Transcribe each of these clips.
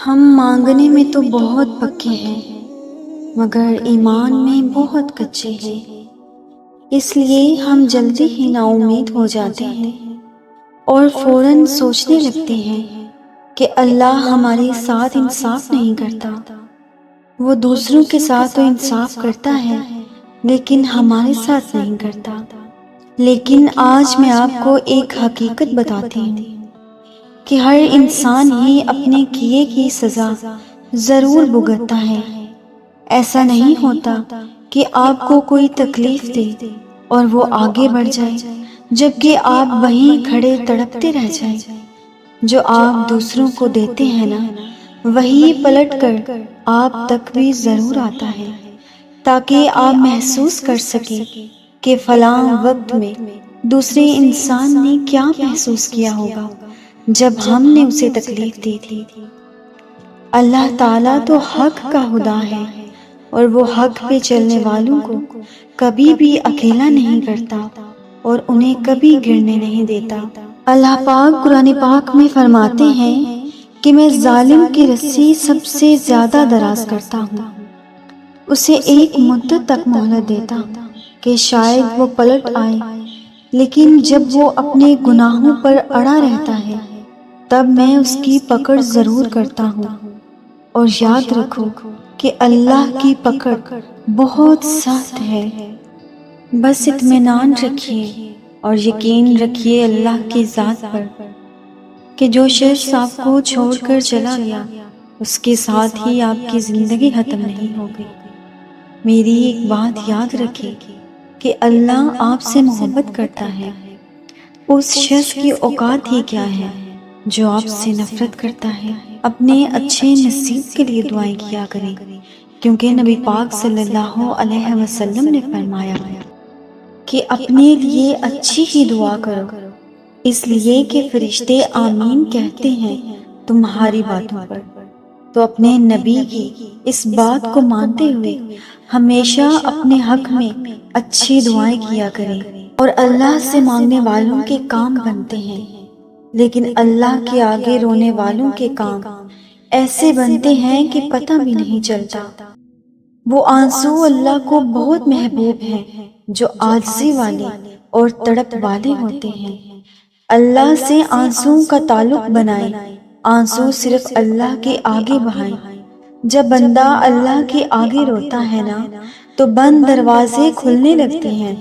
ہم مانگنے میں تو بہت پکے ہیں مگر ایمان میں بہت کچے ہیں، اس لیے ہم جلدی ہی نا امید ہو جاتے ہیں اور فوراً سوچنے لگتے ہیں کہ اللہ ہمارے ساتھ انصاف نہیں کرتا۔ وہ دوسروں کے ساتھ تو انصاف کرتا ہے لیکن ہمارے ساتھ نہیں کرتا۔ لیکن آج میں آپ کو ایک حقیقت بتاتی ہوں کہ ہر انسان ہی اپنے کیے کی سزا ضرور بھگتتا ہے۔ ایسا نہیں ہوتا کہ آپ کو کوئی تکلیف دے اور وہ آگے بڑھ جائے جبکہ آپ وہیں کھڑے تڑپتے رہ جائیں۔ جو آپ دوسروں کو دیتے ہیں نا، وہی پلٹ کر آپ تک بھی ضرور آتا ہے تاکہ آپ محسوس کر سکیں کہ فلاں وقت میں دوسرے انسان نے کیا محسوس کیا ہوگا جب ہم نے اسے تکلیف دی تھی۔ اللہ تعالیٰ تو حق کا خدا ہے اور وہ حق پہ چلنے والوں کو کبھی بھی اکیلا نہیں کرتا اور انہیں کبھی گرنے نہیں دیتا۔ اللہ پاک قرآن پاک میں فرماتے ہیں کہ میں ظالم کی رسی سب سے زیادہ دراز کرتا ہوں، اسے ایک مدت تک مہلت دیتا کہ شاید وہ پلٹ آئے، لیکن جب وہ اپنے گناہوں پر اڑا رہتا ہے تب میں اس کی پکڑ ضرور کرتا ہوں۔ اور یاد رکھو کہ اللہ کی پکڑ بہت سخت ہے۔ بس اطمینان رکھیے اور یقین رکھیے اللہ کی ذات پر کہ جو شخص آپ کو چھوڑ کر چلا گیا اس کے ساتھ ہی آپ کی زندگی ختم نہیں ہو گئی۔ میری ایک بات یاد رکھے کہ اللہ آپ سے محبت کرتا ہے۔ اس شخص کی اوقات ہی کیا ہے جو آپ سے نفرت کرتا ہے۔ اپنے اچھے نصیب کے لیے دعائیں کیا کریں، کیونکہ نبی پاک صلی اللہ علیہ وسلم نے فرمایا کہ اپنے لیے اچھی ہی دعا کرو، اس لیے کہ فرشتے آمین کہتے ہیں تمہاری باتوں پر۔ تو اپنے نبی کی اس بات کو مانتے ہوئے ہمیشہ اپنے حق میں اچھی دعائیں کیا کریں۔ اور اللہ سے مانگنے والوں کے کام بنتے ہیں، لیکن اللہ کے آگے رونے والوں کے کام ایسے بنتے ہیں کہ پتہ بھی نہیں چلتا۔ وہ آنسو اللہ کو بہت محبوب ہیں جو عاجزی والے اور تڑپ والے ہوتے ہیں۔ اللہ سے آنسو کا تعلق بنائیں، آنسو صرف اللہ کے آگے بہائیں۔ جب بندہ اللہ کے آگے روتا ہے نا تو بند دروازے کھلنے لگتے ہیں،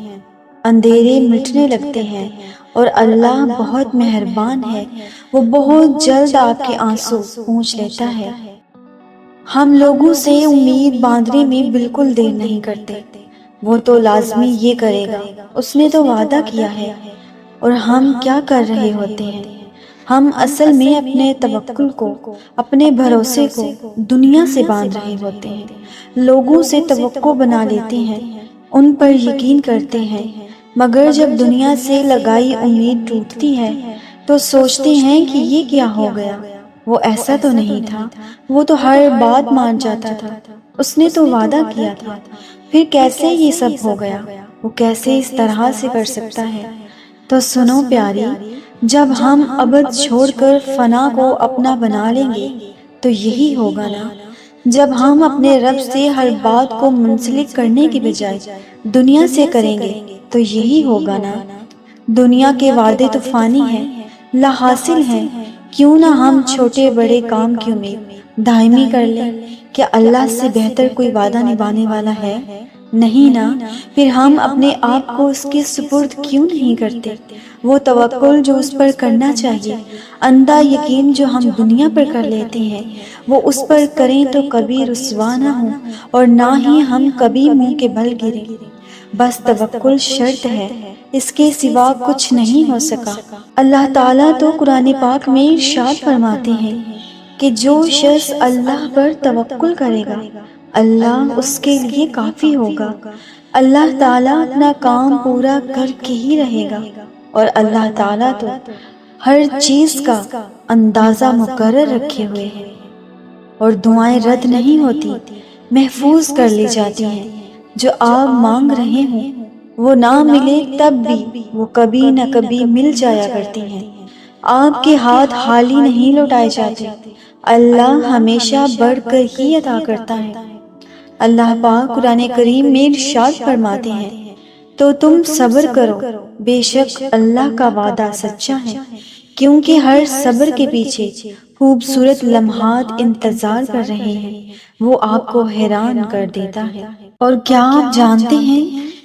اندھیرے مٹنے لگتے ہیں اور اللہ بہت مہربان ہے، وہ بہت جلد آپ کے آنسو پونچھ لیتا ہے۔ ہم لوگوں سے امید باندھنے میں بالکل دیر نہیں کرتے، وہ تو لازمی یہ کرے گا، اس نے تو وعدہ کیا ہے۔ اور ہم کیا کر رہے ہوتے ہیں؟ ہم اصل میں اپنے توکل کو، اپنے بھروسے کو دنیا سے باندھ رہے ہوتے ہیں۔ لوگوں سے توقع بنا لیتے ہیں، ان پر یقین کرتے ہیں، مگر جب دنیا سے لگائی امید ٹوٹتی ہے تو سوچتے ہیں کہ یہ کیا ہو گیا، وہ ایسا تو نہیں تھا، وہ تو ہر بات مان جاتا تھا، اس نے تو وعدہ کیا تھا، پھر کیسے یہ سب ہو گیا، وہ کیسے اس طرح سے کر سکتا ہے۔ تو سنو پیاری، جب ہم ابد چھوڑ کر فنا کو اپنا بنا لیں گے تو یہی ہوگا نا۔ جب ہم اپنے رب سے ہر بات کو منسلک کرنے کی بجائے دنیا سے کریں گے تو یہی ہوگا نا۔ دنیا کے وعدے تو فانی ہیں، لا حاصل ہیں، کیوں نہ ہم چھوٹے بڑے کام کی امید دائمی کر لیں۔ کیا اللہ سے بہتر کوئی وعدہ نبھانے والا ہے؟ نہیں نا، پھر ہم اپنے آپ کو اس کے سپرد کیوں نہیں کرتے؟ وہ توکل جو اس پر کرنا چاہیے، اندھا یقین جو ہم دنیا پر کر لیتے ہیں، وہ اس پر کریں تو کبھی رسوا نہ ہوں اور نہ ہی ہم کبھی منہ کے بل گریں۔ بس توکل شرط ہے، اس کے سوا کچھ نہیں ہو سکا۔ اللہ تعالیٰ تو قرآن پاک میں ارشاد فرماتے ہیں کہ جو شخص اللہ پر توکل کرے گا اللہ اس کے لیے کافی ہوگا۔ اللہ تعالیٰ اپنا کام پورا کر کے ہی رہے گا، اور اللہ تعالیٰ تو ہر چیز کا اندازہ مقرر رکھے ہوئے ہے۔ اور دعائیں رد نہیں ہوتی، محفوظ کر لی جاتی ہیں۔ جو آپ مانگ رہے ہوں وہ نہ ملے تب بھی وہ کبھی نہ کبھی مل جایا کرتی ہیں۔ آپ کے ہاتھ خالی نہیں لوٹائے جاتے، اللہ ہمیشہ بڑھ کر ہی عطا کرتا ہے۔ اللہ پاک قرآن کریم میں ارشاد فرماتے ہیں، تو تم صبر کرو، بے شک اللہ کا وعدہ سچا ہے، کیونکہ ہر صبر کے پیچھے خوبصورت لمحات انتظار کر رہے ہیں، وہ آپ کو حیران کر دیتا ہے۔ اور کیا آپ جانتے ہیں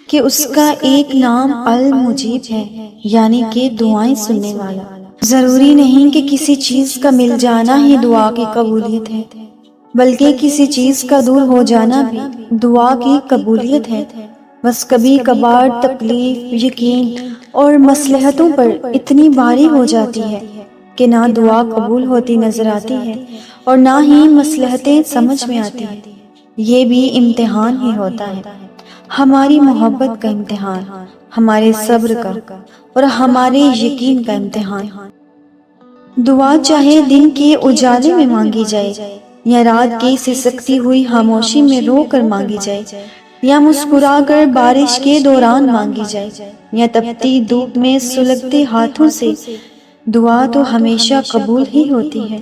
کہ اس کا ایک نام المجیب ہے، یعنی کہ دعائیں سننے والا۔ ضروری نہیں کہ کسی چیز کا مل جانا ہی دعا کی قبولیت ہے، بلکہ کسی چیز کا دور ہو جانا بھی دعا کی قبولیت ہے۔ بس کبھی کبھار تکلیف، یقین اور مصلحتوں پر اتنی بھاری ہو جاتی ہے کہ نہ دعا قبول ہوتی نظر آتی ہے اور نہ ہی مصلحتیں سمجھ میں آتی ہیں۔ یہ بھی امتحان ہی ہوتا ہے، ہماری محبت کا امتحان، ہمارے صبر کا اور ہمارے یقین کا امتحان۔ دعا چاہے دن کے اجالے میں مانگی جائے، یا رات کی سسکتی ہوئی خاموشی میں رو کر مانگی جائے، یا مسکرا کر بارش کے دوران مانگی جائے، یا تپتی دھوپ میں سلگتے ہاتھوں سے، دعا تو ہمیشہ قبول ہی ہوتی ہے۔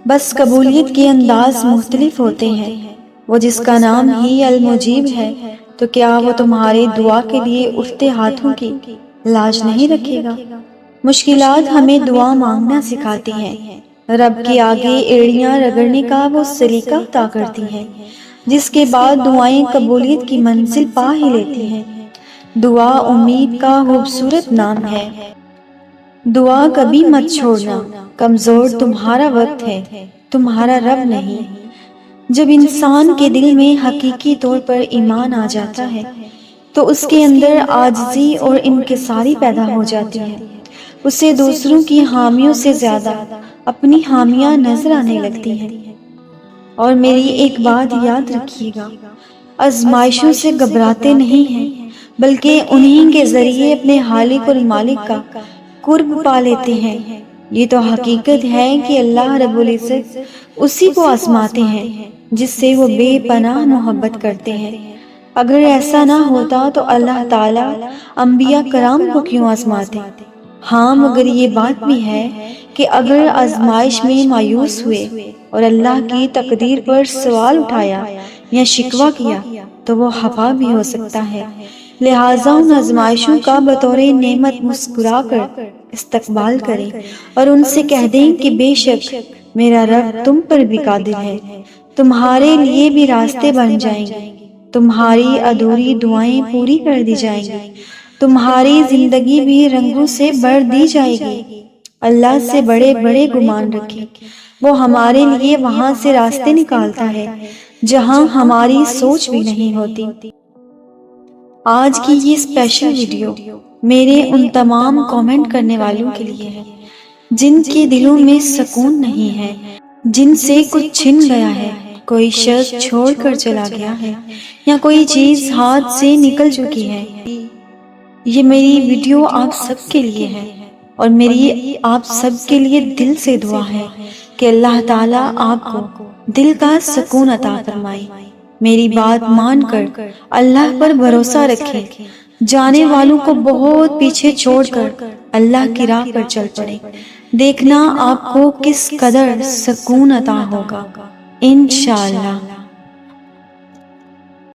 بس قبولیت کے انداز مختلف ہوتے ہیں۔ وہ جس کا نام ہی المجیب ہے، تو کیا وہ تمہارے دعا کے لیے اٹھتے ہاتھوں کی لاج نہیں رکھے گا؟ مشکلات ہمیں دعا مانگنا سکھاتی ہیں، رب کے آگے ایڑیاں رگڑنے کا وہ سلیقہ عطا کرتی ہیں، جس کے بعد دعائیں قبولیت کی منزل پا ہی لیتی ہیں۔ دعا امید کا خوبصورت نام ہے۔ دعا کبھی مت چھوڑنا، کمزور تمہارا وقت ہے، تمہارا رب نہیں۔ جب انسان کے دل میں حقیقی طور پر ایمان آ جاتا ہے تو اس کے اندر عاجزی اور انکساری پیدا ہو جاتی ہے۔ اسے دوسروں کی حامیوں سے زیادہ اپنی حامیاں نظر آنے لگتی ہیں۔ اور میری ایک بات یاد رکھیے گا، آزمائشوں سے گھبراتے نہیں ہیں، بلکہ انہی کے ذریعے اپنے خالق اور مالک کا قرب پا لیتے ہیں۔ یہ تو حقیقت ہے کہ اللہ رب العزت اسی کو آزماتے ہیں جس سے وہ بے پناہ محبت کرتے ہیں۔ اگر ایسا نہ ہوتا تو اللہ تعالیٰ انبیاء کرام کو کیوں آزماتے؟ ہاں، مگر یہ بات بھی ہے کہ اگر آزمائش میں مایوس ہوئے اور اللہ کی تقدیر پر سوال اٹھایا یا شکوہ کیا تو وہ خفا بھی ہو سکتا ہے۔ لہٰذا ان آزمائشوں کا بطور نعمت مسکرا کر استقبال کریں اور ان سے کہہ دیں کہ بے شک میرا رب تم پر بھی قادر ہے، تمہارے لیے بھی راستے بن جائیں گے، تمہاری ادھوری دعائیں پوری کر دی جائیں گی، تمہاری زندگی بھی رنگوں سے بھر دی جائے گی۔ اللہ سے بڑے بڑے گمان رکھیں، وہ ہمارے لیے وہاں سے راستے نکالتا ہے جہاں ہماری سوچ بھی نہیں ہوتی۔ آج کی یہ اسپیشل ویڈیو میرے ان تمام کامنٹ کرنے والوں کے لیے ہے جن کے دلوں میں سکون نہیں ہے، جن سے کچھ چھن گیا ہے، کوئی شخص چھوڑ کر چلا گیا ہے یا کوئی چیز ہاتھ سے نکل چکی ہے۔ یہ میری ویڈیو آپ سب کے لیے ہے اور میری آپ سب کے لیے دل سے دعا ہے کہ اللہ تعالیٰ آپ کو دل کا سکون عطا فرمائے۔ میری بات مان کر اللہ پر بھروسہ رکھیں، جانے والوں کو بہت پیچھے چھوڑ کر اللہ کی راہ پر چل پڑے، دیکھنا آپ کو کس قدر سکون عطا ہوگا انشاءاللہ۔